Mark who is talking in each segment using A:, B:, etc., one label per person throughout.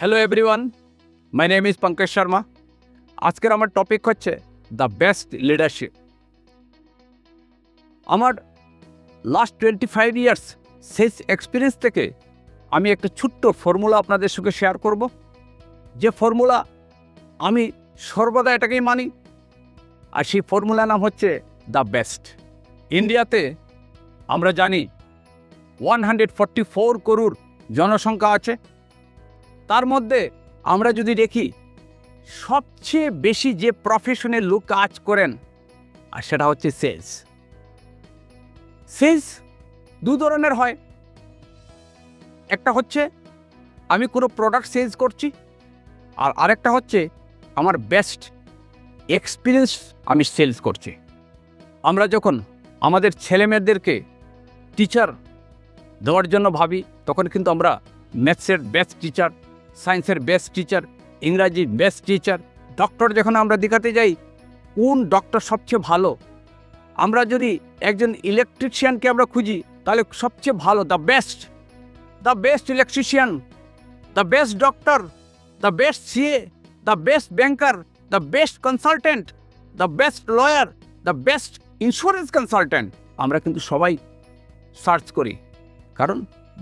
A: Hello everyone, my name is Pankaj Sharma. আজকের আমার topic হচ্ছে দ্য বেস্ট লিডারশিপ। আমার লাস্ট 25 ইয়ার্স শেষ এক্সপিরিয়েন্স থেকে আমি একটা ছোট্ট ফর্মুলা আপনাদের সঙ্গে শেয়ার করব, যে ফর্মুলা আমি সর্বদা এটাকেই মানি, আর সেই ফর্মুলার নাম হচ্ছে দ্য বেস্ট। ইন্ডিয়াতে আমরা জানি 144 করোড় জনসংখ্যা আছে। তার মধ্যে আমরা যদি দেখি সবচেয়ে বেশি যে প্রফেশনের লোক কাজ করেন, আর সেটা হচ্ছে সেলস। সেলস দু ধরনের হয়। একটা হচ্ছে আমি কোনো প্রোডাক্ট সেলস করছি, আর আরেকটা হচ্ছে আমার বেস্ট এক্সপিরিয়েন্স আমি সেলস করছি। আমরা যখন আমাদের ছেলেমেয়েদেরকে টিচার দেওয়ার জন্য ভাবি, তখন কিন্তু আমরা ম্যাথসের বেস্ট টিচার, সায়েন্সের বেস্ট টিচার, ইংরাজি বেস্ট টিচার, ডক্টর যখন আমরা দেখাতে যাই কোন ডক্টর সবচেয়ে ভালো, আমরা যদি একজন ইলেকট্রিশিয়ানকে আমরা খুঁজি তাহলে সবচেয়ে ভালো the best electrician, the best doctor, the best CA, the best banker, the best consultant, the best lawyer, the best insurance consultant আমরা কিন্তু সবাই সার্চ করি, কারণ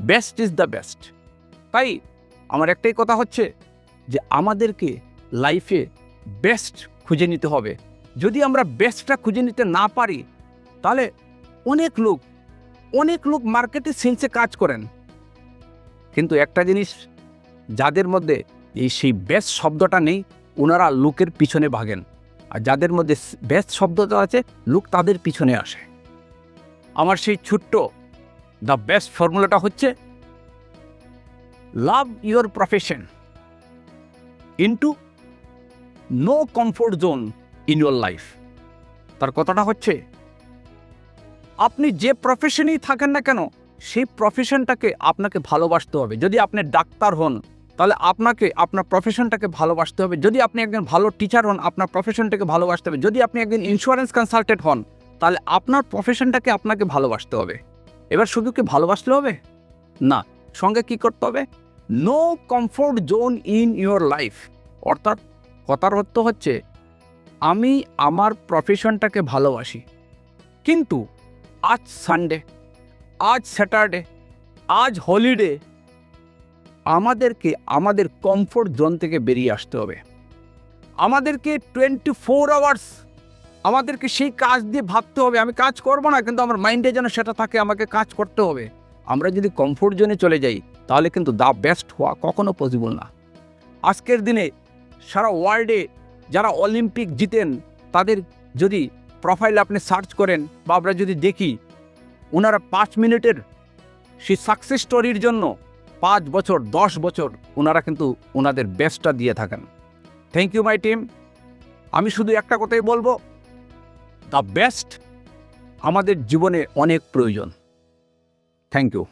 A: বেস্ট ইজ দ্য বেস্ট। তাই আমার একটাই কথা হচ্ছে যে আমাদেরকে লাইফে বেস্ট খুঁজে নিতে হবে। যদি আমরা বেস্টটা খুঁজে নিতে না পারি, তাহলে অনেক লোক মার্কেটে সেলসে কাজ করেন, কিন্তু একটা জিনিস, যাদের মধ্যে সেই বেস্ট শব্দটা নেই ওনারা লোকের পিছনে ভাগেন, আর যাদের মধ্যে বেস্ট শব্দটা আছে লোক তাদের পিছনে আসে। আমার সেই ছোট্ট দ্য বেস্ট ফর্মুলাটা হচ্ছে love your profession into no comfort zone in your life. তার কথাটা হচ্ছে আপনি যে প্রফেশনেই থাকেন না কেন, সেই প্রফেশনটাকে আপনাকে ভালোবাসতে হবে। যদি আপনি ডাক্তার হন তাহলে আপনাকে আপনার প্রফেশনটাকে ভালোবাসতে হবে। যদি আপনি একজন ভালো টিচার হন, আপনার প্রফেশনটাকে ভালোবাসতে হবে। যদি আপনি একজন ইন্স্যুরেন্স কনসালটেন্ট হন, তাহলে আপনার প্রফেশনটাকে আপনাকে ভালোবাসতে হবে। এবার শুধু কি ভালোবাসলে হবে না, সঙ্গে কি করতে হবে? No comfort zone in your life. অর্থাৎ কথার অর্থ হচ্ছে আমি আমার প্রফেশনটাকে ভালোবাসি, কিন্তু আজ সানডে, আজ স্যাটারডে, আজ হলিডে আমাদেরকে আমাদের কমফোর্ট জোন থেকে বেরিয়ে আসতে হবে। আমাদেরকে 24 আওয়ার্স আমাদেরকে সেই কাজ দিয়ে ভাবতে হবে। আমি কাজ করব না, কিন্তু আমার মাইন্ডে যেন সেটা থাকে, আমাকে কাজ করতে হবে। আমরা যদি কমফোর্ট জোনে চলে যাই তাহলে কিন্তু দ্য বেস্ট হওয়া কখনো পসিবল না। আজকের দিনে সারা ওয়ার্ল্ডে যারা অলিম্পিক জিতেন তাদের যদি প্রোফাইল আপনি সার্চ করেন বা আমরা যদি দেখি, ওনারা 5 মিনিটের সেই সাকসেস স্টোরির জন্য 5 বছর 10 বছর ওনারা কিন্তু ওনাদের বেস্টটা দিয়ে থাকেন। Thank you my team. আমি শুধু একটা কথাই বলবো, দ্য বেস্ট আমাদের জীবনে অনেক প্রয়োজন। Thank you.